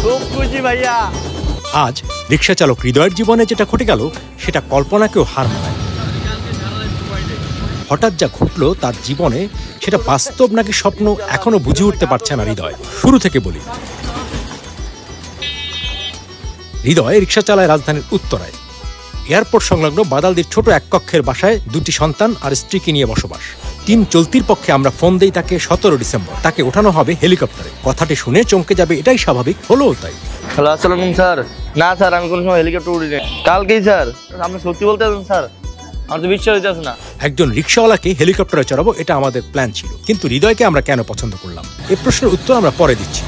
খুব খুশি ভাইয়া। আজ রিক্সা চালক হৃদয়ের জীবনে যেটা ঘটে গেল সেটা কল্পনাকেও হার মানায়। হঠাৎ যা ঘটলো তার জীবনে সেটা বাস্তব নাকি স্বপ্ন এখনো বুঝে উঠতে পারছে না হৃদয়। শুরু থেকে বলি, হৃদয় রিক্সা চালায় রাজধানীর উত্তরায়। এয়ারপোর্ট সংলগ্ন বাদালদির ছোট এক কক্ষের বাসায় দুটি সন্তান আর স্ত্রীকে নিয়ে বসবাস। টিম চলতির পক্ষে আমরা ফোন দেই তাকে 17 ডিসেম্বর। তাকে ওঠানো হবে হেলিকপ্টারে। কথাটি শুনে চমকে যাবে এটাই স্বাভাবিক, হলো তাই। হ্যালো, আসসালাম স্যার। না স্যার, আমি কোনো সময় হেলিকপ্টার উড়িনি। কালকেই স্যার। আপনি সত্যি বলতে আছেন স্যার? আমার তো বিশ্বাস হইতেছে না। একজন রিক্সাওয়ালাকে হেলিকপ্টারে চড়াবো, এটা আমাদের প্ল্যান ছিল, কিন্তু হৃদয়কে আমরা কেন পছন্দ করলাম এই প্রশ্নের উত্তর আমরা পরে দিচ্ছি।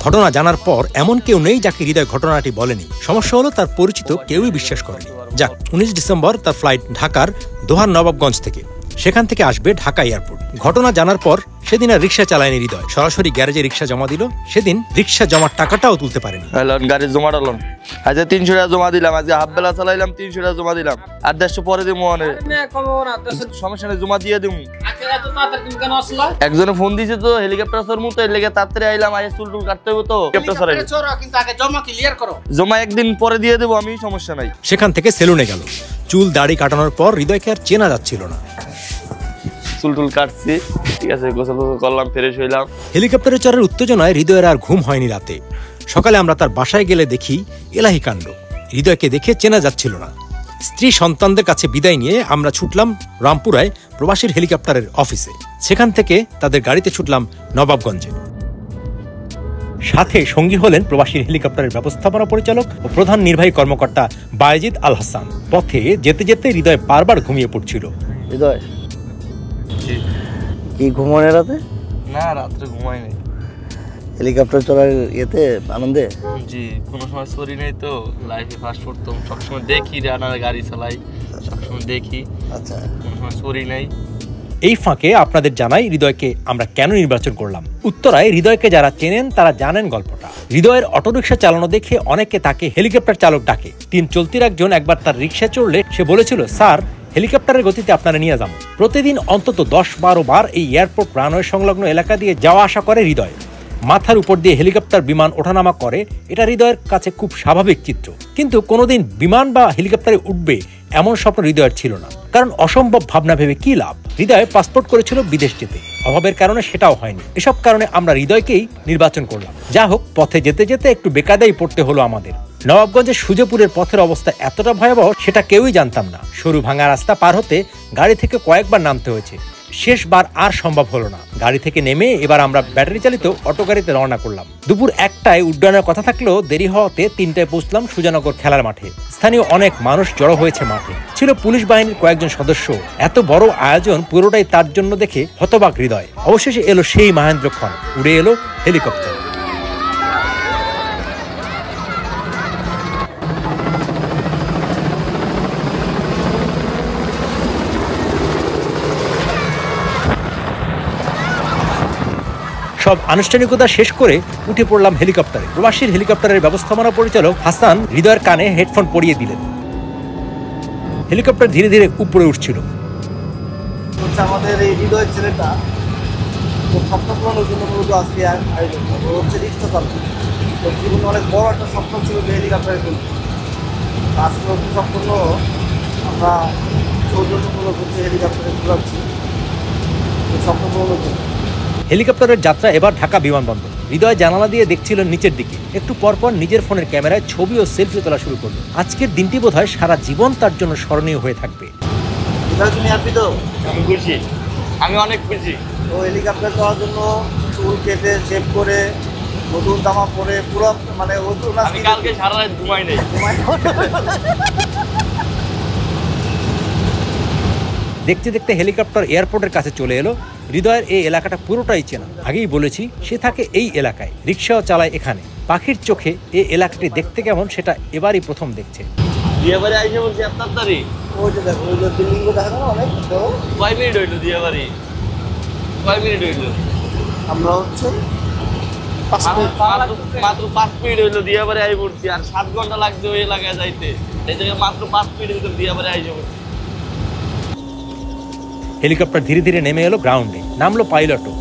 ঘটনা জানার পর এমন কেউ নেই যাকে হৃদয় ঘটনাটি বলেনি। সমস্যা হলো তার পরিচিত কেউই বিশ্বাস করেনি। যাক, 19 ডিসেম্বর তার ফ্লাইট ঢাকার দোহার নবাবগঞ্জ থেকে। সেখান থেকে আসবে ঢাকা এয়ারপোর্ট। ঘটনা জানার পর সেদিন আর রিক্সা চালায়নি হৃদয়, সরাসরি গ্যারেজে রিক্সা জমা দিল। সেদিন রিক্সা জমার টাকাটাও তুলতে পারেনি। গাড়ি জমা ডালাম, আজকে 300 টাকা জমা দিলাম। আজকে হাফ বেলা চালাইলাম, 300 টাকা জমা দিলাম। আর 150 পরে দিব। সমস্যা নেই, জমা দিয়ে দিব। একজনে ফোন দিয়েছে তো হেলিকপ্টার চড়মু, তো এর লেগে তাড়াতাড়ি আইলাম। আজ চুল টুল কাটতে হবে তো জমা একদিন পরে দিয়ে দেবো আমি, সমস্যা নাই। সেখান থেকে সেলুনে গেল। চুল দাড়ি কাটানোর পর হৃদয়কে আর চেনা যাচ্ছিল না। চুল টুল কাটছি, ঠিক আছে, গোসল করলাম, ফ্রেশ হইলাম। হেলিকপ্টারে চড়ার উত্তেজনায় হৃদয়ের আর ঘুম হয়নি রাতে। সকালে আমরা তার বাসায় গেলে দেখি এলাহি কাণ্ড। হৃদয়কে দেখে চেনা যাচ্ছিল না। স্ত্রী সন্তানদের কাছে বিদায় নিয়ে আমরা ছুটলাম রামপুরায় প্রবাসীর হেলিকপ্টারের অফিসে। সেখান থেকে তাদের গাড়িতে ছুটলাম নবাবগঞ্জে। সাথে সঙ্গী হলেন প্রবাসীর হেলিকপ্টারের ব্যবস্থাপনা পরিচালক ও প্রধান নির্বাহী কর্মকর্তা বায়েজিদ আল হাসান। পথে যেতে যেতে হৃদয় বারবার ঘুমিয়ে পড়ছিল। হৃদয় কি ঘুমানো রাতে? না, রাত্রে ঘুমাই নাই। হেলিকপ্টার চড়ার ইয়েতে আনন্দে? জি, কোনো সময় চুরি নেই তো, লাইফে ফার্স্ট করতাম। সবসময় দেখি রানার গাড়ি চালাই, সবসময় দেখি। আচ্ছা, কোনো সময় চুরি নেই। এই ফাঁকে আপনাদের জানাই হৃদয়কে আমরা কেন নির্বাচন করলাম। উত্তরায় হৃদয়কে যারা চেনেন তারা জানেন গল্পটা। হৃদয়ের অটোরিকশা চালানো দেখে অনেকে তাকে হেলিকপ্টার চালক ডাকে। টিম চলতির একজন একবার তার রিক্সা চড়লে সে বলেছিল, স্যার হেলিকপ্টারের গতিতে আপনারা নিয়ে যাবো। প্রতিদিন অন্তত 10-12 বার এই এয়ারপোর্ট রানওয়ে সংলগ্ন এলাকা দিয়ে যাওয়া আসা করে হৃদয়। মাথার উপর দিয়ে হেলিকপ্টার বিমান ওঠানামা করে, এটা হৃদয়ের কাছে খুব স্বাভাবিক চিত্র। কিন্তু কোনোদিন বিমান বা হেলিকপ্টারে উঠবে এমন স্বপ্ন হৃদয়ের ছিল না, কারণ অসম্ভব ভাবনা ভেবে কি লাভ। হৃদয় পাসপোর্ট করেছিল বিদেশ যেতে, অভাবের কারণে সেটাও হয়নি। এসব কারণে আমরা হৃদয়কেই নির্বাচন করলাম। যা হোক, পথে যেতে যেতে একটু বেকায়দায় পড়তে হলো আমাদের। নবাবগঞ্জের সুজেপুরের পথের অবস্থা এতটা ভয়াবহ সেটা কেউই জানতাম না। সরু ভাঙা রাস্তা পার হতে গাড়ি থেকে কয়েকবার নামতে হয়েছে। শেষবার আর সম্ভব হলো না। গাড়ি থেকে নেমে এবার আমরা ব্যাটারি চালিত অটো গাড়িতে রওনা করলাম। দুপুর 1টায় উড্ডয়নের কথা থাকলেও দেরি হওয়াতে 3টায় পৌঁছলাম সুজানগর খেলার মাঠে। স্থানীয় অনেক মানুষ জড়ো হয়েছে মাঠে। ছিল পুলিশ বাহিনীর কয়েকজন সদস্য। এত বড় আয়োজন পুরোটাই তার জন্য দেখে হতবাক হৃদয়। অবশেষে এলো সেই মহেন্দ্রক্ষণ, উড়ে এলো হেলিকপ্টার। সব আনুষ্ঠানিকতা শেষ করে উঠে পড়লাম হেলিকপ্টারে। প্রবাসীর হেলিকপ্টারের ব্যবস্থাপনা পরিচালক হাসান হৃদয়ের কানে হেডফোন পরিয়ে দিলেন। হেলিকপ্টার ধীরে ধীরে উপরে উঠছিল। আমাদের এই হৃদয়ের ছেলেটা স্বপ্ন পূরণের জন্য মূলত আজকে আয়োজন হচ্ছে রিক্সা চালক। ওর জীবনে অনেক বড় একটা স্বপ্ন ছিল যে হেলিকপ্টারে তুলবে। আজকে সম্পূর্ণ আমরা সৌজন্যমূলক হচ্ছে হেলিকপ্টারে তুলাচ্ছি স্বপ্ন পূরণের জন্য। হেলিকপ্টারের যাত্রা এবার ঢাকা বিমানবন্দর। হৃদয় জানালা দিয়ে দেখছিল নিচের দিকে। একটু পরপর নিজের ফোনের ক্যামেরায় ছবি ও সেলফি তোলা শুরু করলো। আজকের দিনটি বোধহয় সারা জীবন তার জন্য স্মরণীয় হয়ে থাকবে। তুমি হ্যাপি তো? আমি খুশি, আমি অনেক খুশি। ও হেলিকপ্টার যাওয়ার জন্য চুল কেটে শেভ করে নতুন জামা পরে পুরো মানে আমি কালকে সারা রাত ঘুমাই নাই। দেখতে দেখতে হেলিকপ্টার এয়ারপোর্টের কাছে চলে এলো। হৃদয়ের এই এলাকাটা পুরোটাই চেনা। আগেই বলেছি সে থাকে এই এলাকায়, রিক্সাও চালায় এখানে। পাখির চোখে এই এলাকাটি দেখতে কেমন সেটা এবারই প্রথম দেখছে। দিয়াবাড়ি আইসা বলছি আপনার তারি ওই যে দেখো, ওই যে বিল্ডিং দেখা না অনেক বড়। 5 মিনিট হইলো দিয়াবাড়ি, 5 মিনিট হইলো। আমরা হচ্ছে মাত্র 5 মিনিট হইলো দিয়াবাড়ি আই পড়ছি। আর 7 ঘন্টা লাগছে ওই এলাকায় যাইতে। এই জায়গায় মাত্র 5 মিনিটের ভিতর দিয়াবাড়ি আইসা পড়ছি। হেলিকপ্টার ধীরে ধীরে নেমে এলো গ্রাউন্ডে। নামলো পাইলটও।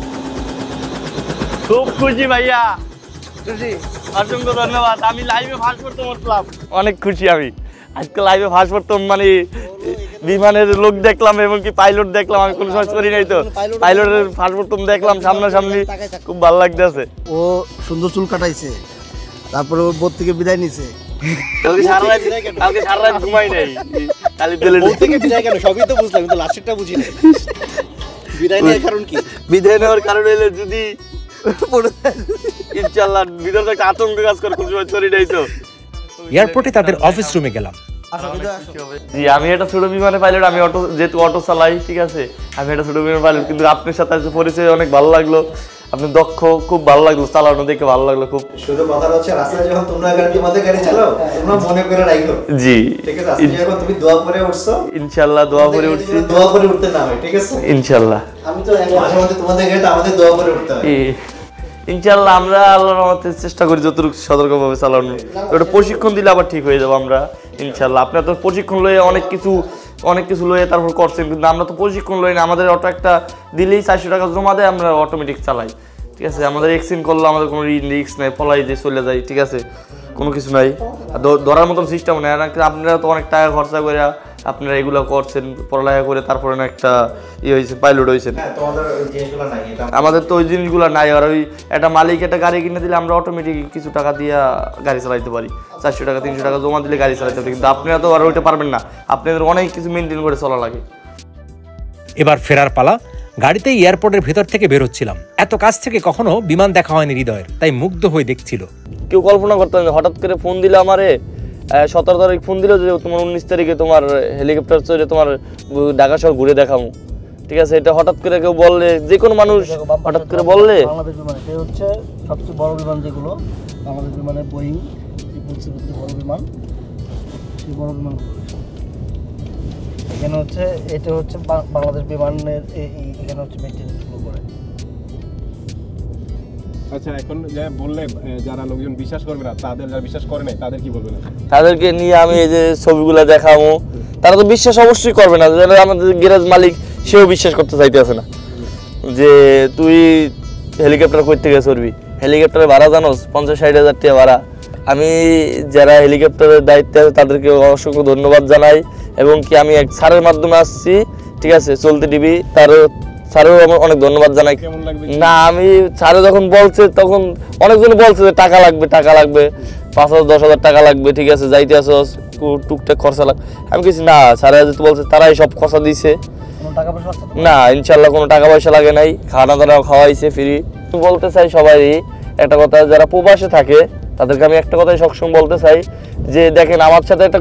খুব খুশি ভাইয়া। অসংখ্য ধন্যবাদ। আমি লাইভে ফার্স্ট প্রথম উঠলাম, অনেক খুশি আমি আজকে লাইভে ফার্স্ট প্রথম, মানে বিমানের লোক দেখলাম এবং কি পাইলট দেখলাম, আমি কোনো সময় করি নাই তো, পাইলটের ফার্স্ট প্রথম দেখলাম সামনাসামনি, খুব ভালো লাগতেছে। ও সুন্দর চুল কাটাইছে, তারপরে ও বোট থেকে বিদায় নিছে। কালকে সারা রাত ঘুমাই নাই, খালি তেলে থেকে বিদায় কেন সবই তো বুঝলাম, কিন্তু লাস্টেরটা বুঝি না। বিদায় নেওয়ার কারণ কি? বিদায় নেওয়ার কারণ হলো যদি ইনশাআল্লাহ ভিতরে একটা আতঙ্ক কাজ করে, কোনো সময় করি নাই তো। এয়ারপোর্টে তাদের অফিস রুমে গেলাম। জি, আমি একটা ছোট বিমানে পাইলট, আমি অটো যেহেতু অটো চালাই, ঠিক আছে, আমি একটা ছোট বিমানে পাইলট, কিন্তু আপনার সাথে আজকে পরিচয় অনেক ভালো লাগলো, আপনি দক্ষ, খুব ভালো লাগলো, চালানো দেখে ভালো লাগলো খুব। শুধু কথা হচ্ছে রাস্তায় যখন তোমরা তোমাদের গাড়ি চালাও তোমরা মনে করে রাখো, জি ঠিক আছে? আজকে যখন তুমি দোয়া করে উঠছো, ইনশাআল্লাহ দোয়া করে উঠছি, দোয়া করে উঠতে না হয়, ঠিক আছে? ইনশাআল্লাহ আমি তো মাঝে মধ্যে তোমাদের গাড়িতে আমাদের দোয়া করে উঠতে হয়। ইনশাআল্লাহ আমরা আল্লাহর রহমতে চেষ্টা করি যতটুকু সতর্কভাবে চালানো, ওটা প্রশিক্ষণ দিলে আবার ঠিক হয়ে যাবো আমরা ইনশাআল্লাহ। আপনারা তো প্রশিক্ষণ লয়ে অনেক কিছু লয়ে তারপর করছেন, কিন্তু আমরা তো প্রশিক্ষণ লই না, আমাদের অটো একটা দিলেই 400 টাকা জমা দেয়, আমরা অটোমেটিক চালাই, ঠিক আছে? আমাদের এক্সিডেন্ট করলে আমাদের কোনো রিস্ক নাই, পলাই দিয়ে চলে যায়, ঠিক আছে, কোনো কিছু নাই, ধরার মতন সিস্টেম নেই। আপনারা তো অনেক টাকা খরচা করে আপনারা এগুলো করছেন, পড়ালেখা করে তারপরে না একটা হয়েছে, পাইলট হয়েছেন, আমাদের তো ওই জিনিসগুলো নাই। আর ওই একটা মালিক একটা গাড়ি কিনে দিলে আমরা অটোমেটিক কিছু টাকা দিয়ে গাড়ি চালাইতে পারি, 400 টাকা 300 টাকা জমা দিলে গাড়ি চালাইতে পারি, কিন্তু আপনারা তো আর ওইটা পারবেন না, আপনাদের অনেক কিছু মেনটেন করে চলা লাগে। এবার ফেরার পালা। গাড়িতে এয়ারপোর্টের ভেতর থেকে বের হচ্ছিলাম। এত কাছ থেকে কখনো বিমান দেখা হয়নি হৃদয়ের, তাই মুগ্ধ হয়ে দেখছিল। কেউ কল্পনা করতে পারে, হঠাৎ করে ফোন দিলে আমারে 17 তারিখ ফোন দিল যে তোমার 19 তারিখে তোমার হেলিকপ্টার চলে তোমার ঢাকা শহর ঘুরে দেখাবো, ঠিক আছে? এটা হঠাৎ করে কেউ বললে, যে কোনো মানুষ হঠাৎ করে বললে, বাংলাদেশ বিমান এটা হচ্ছে সবচেয়ে বড় বিমান, যেগুলো বাংলাদেশ বিমানের বোয়িং বড় বিমান, সেই বড় বিমান এখানে হচ্ছে, এটা হচ্ছে বাংলাদেশ বিমানের এখানে হচ্ছে মেইনটেনেন্স গুলো করে। আচ্ছা, এখন যে বললেন যারা লোকজন বিশ্বাস করবে না, তাদের যারা বিশ্বাস করে নাই তাদের কি বলবেন? তাদেরকে নিয়ে আমি এই যে ছবিগুলো দেখাবো, তারা তো বিশ্বাস অবশ্যই করবে না। যারা আমাদের গ্যারেজ মালিক, সেও বিশ্বাস করতে চাইতেছে না যে তুই হেলিকপ্টার কই থেকে চড়বি, হেলিকপ্টারের ভাড়া জানোস 50-60 হাজার টাকা ভাড়া। আমি যারা হেলিকপ্টারের দায়িত্বে আছে তাদেরকে অসংখ্য ধন্যবাদ জানাই, এবং কি আমি এক স্যারের মাধ্যমে আসছি, ঠিক আছে, চলতি টিভি, স্যারেও আমার অনেক ধন্যবাদ জানাই। না, আমি স্যারে যখন বলছে তখন অনেকজন বলছে যে টাকা লাগবে 5,000-10,000 টাকা লাগবে, ঠিক আছে, যাইতে আসো টুকটাক খরচা লাগবে। আমি কিছু না, স্যারে যেহেতু বলছে তারাই সব খরচা দিছে, না ইনশাল্লাহ কোনো টাকা পয়সা লাগে নাই, খানা দানাও খাওয়াইছে ফ্রি। বলতে চাই সবাই একটা কথা, যারা প্রবাসে থাকে তাদেরকে আমি একটা কথাই সবসময় বলতে চাই যে দেখেন, আমার সাথে একটা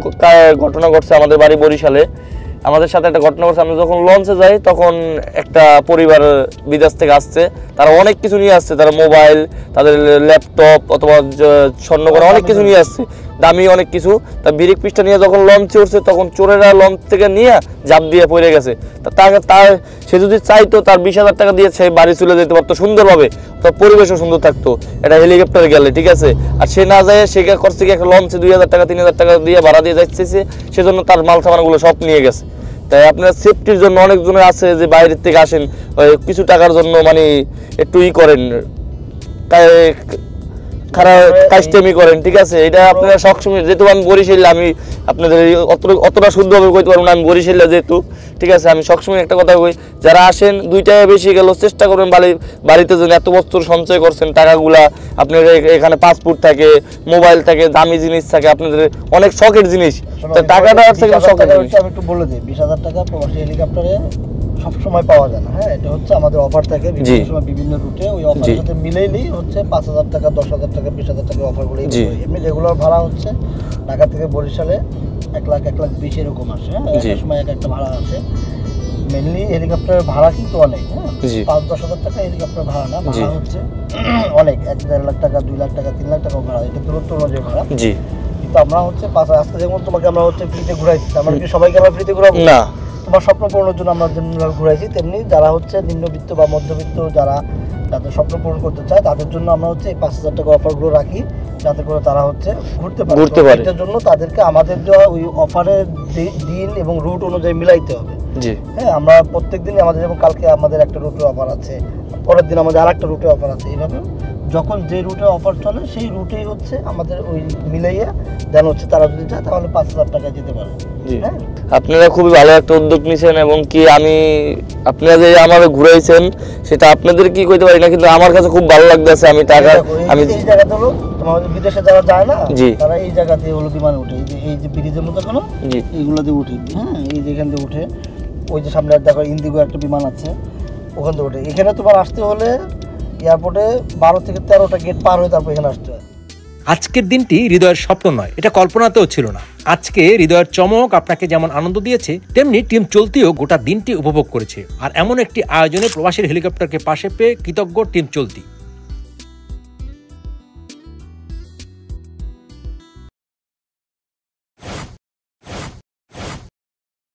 ঘটনা ঘটছে, আমাদের বাড়ি বরিশালে, আমাদের সাথে একটা ঘটনা ঘটছে। আমি যখন লঞ্চে যাই তখন একটা পরিবার বিদেশ থেকে আসছে, তারা অনেক কিছু নিয়ে আসছে, তারা মোবাইল, তাদের ল্যাপটপ অথবা স্বর্ণ করা অনেক কিছু নিয়ে আসছে, দামি অনেক কিছু। তা ব্রেক পিসটা নিয়ে যখন লঞ্চে উঠছে তখন চোরেরা লঞ্চ থেকে নিয়ে জাপ দিয়ে পড়ে গেছে। তার সে যদি চাইতো তার 20,000 টাকা দিয়ে সে বাড়ি চলে যেতে পারতো সুন্দরভাবে, তার পরিবেশও সুন্দর থাকতো, এটা হেলিকপ্টারে গেলে, ঠিক আছে। আর সে না যায়, সে করছে কি একটা লঞ্চে 2,000 টাকা 3,000 টাকা দিয়ে ভাড়া দিয়ে যাচ্ছে, সেজন্য তার মাল সামানগুলো সব নিয়ে গেছে। তাই আপনার সেফটির জন্য অনেকজনের আছে যে বাইরের থেকে আসেন কিছু টাকার জন্য, মানে একটু করেন, খারাপ কাজটামি করেন, ঠিক আছে। এটা আপনারা সবসময়, যেহেতু আমি বরিশাল, আমি আপনাদের অতটা শুদ্ধভাবে কইতে পারবো না, আমি বরিশাল যেহেতু, ঠিক আছে, আমি সবসময় একটা কথা কই, যারা আসেন 2 টাকা বেশি গেল চেষ্টা করবেন বাড়িতে যেন এত বছর সঞ্চয় করছেন টাকাগুলা, আপনার এখানে পাসপোর্ট থাকে, মোবাইল থাকে, দামি জিনিস থাকে, আপনাদের অনেক শখের জিনিস, টাকাটা হচ্ছে শখের জিনিস। আমি একটু বলে দিই, 20,000 টাকা প্রবাসী হেলিকপ্টারে সবসময় পাওয়া যায় না, হ্যাঁ, এটা হচ্ছে আমাদের অফার থাকে বিভিন্ন সময় বিভিন্ন রুটে, ওই অফারের সাথে মিলেইলেই হচ্ছে 5,000 টাকা 10,000 টাকা 20,000 টাকা অফারগুলো। এমনি রেগুলার ভাড়া হচ্ছে ঢাকা থেকে বরিশালে 1,20,000 এরকম আসে, হ্যাঁ, এক সময় একটা ভাড়া আছে। মেনলি হেলিকপ্টারের ভাড়া কিন্তু অনেক, হ্যাঁ, 5-10 হাজার টাকা হেলিকপ্টার ভাড়া না, ভাড়া হচ্ছে অনেক, 1-1.5 লাখ টাকা 2 লাখ টাকা 3 লাখ টাকা ভাড়া, এটা দূরত্ব অনুযায়ী ভাড়া। কিন্তু আমরা হচ্ছে আজকে যেমন তোমাকে আমরা হচ্ছে ফ্রিতে ঘুরাইছি, আমরা কি সবাইকে আমরা ফ্রিতে ঘুরাবো না? তোমার স্বপ্ন পূরণের জন্য আমরা যেমন ঘুরাইছি, তেমনি যারা হচ্ছে নিম্নবিত্ত বা মধ্যবিত্ত, যাদের স্বপ্ন পূরণ করতে চায় তাদের জন্য আমরা হচ্ছে এই 5,000 টাকা অফারগুলো রাখি, যাতে করে তারা হচ্ছে ঘুরতে পারে। এটার জন্য তাদেরকে আমাদের দেওয়া ওই অফারের দিন এবং রুট অনুযায়ী মিলাইতে হবে। হ্যাঁ, আমরা প্রত্যেক দিনই আমাদের, যেমন কালকে আমাদের একটা রুটের অফার আছে, পরের দিন আমাদের আরেকটা রুটের অফার আছে, এইভাবে যখন যে রুটে অফার চলে সেই রুটেই হচ্ছে আমাদের ওই মিলাইয়া দেন হচ্ছে তারা যদি চায় তাহলে 5,000 টাকায় যেতে পারে। হ্যাঁ, আপনারা খুবই ভালো একটা উদ্যোগ নিয়েছেন এবং কি আমি আপনারা যে আমাকে ঘুরাইছেন সেটা আপনাদের কি কইতে পারি না, কিন্তু আমার কাছে খুব ভালো লাগতেছে। আমি টাকা আমি এই জায়গাতে হলো তোমার বিদেশে যারা যায় না জি তারা এই জায়গাতে হলো বিমানে উঠে, এই যে ব্রিজের মতো কোনো জি এইগুলোতে উঠে। হ্যাঁ, এই যে এখান থেকে উঠে ওই যে সামনে দেখো ইন্ডিগো একটা বিমান আছে ওখান থেকে উঠে। এখানে তোমার আসতে হলে এয়ারপোর্টে 12 থেকে 13টা গেট পার হয়ে তারপর এখানে আসতে হয়। আজকের দিনটি হৃদয়ের স্বপ্ন নয়, এটা কল্পনাতেও ছিল না। আজকে হৃদয়ের চমক আপনাকে যেমন আনন্দ দিয়েছে, তেমনি টিম চলতিও গোটা দিনটি উপভোগ করেছে। আর এমন একটি আয়োজনে প্রবাসীর হেলিকপ্টারকে পাশে পেয়ে কৃতজ্ঞ টিম চলতি।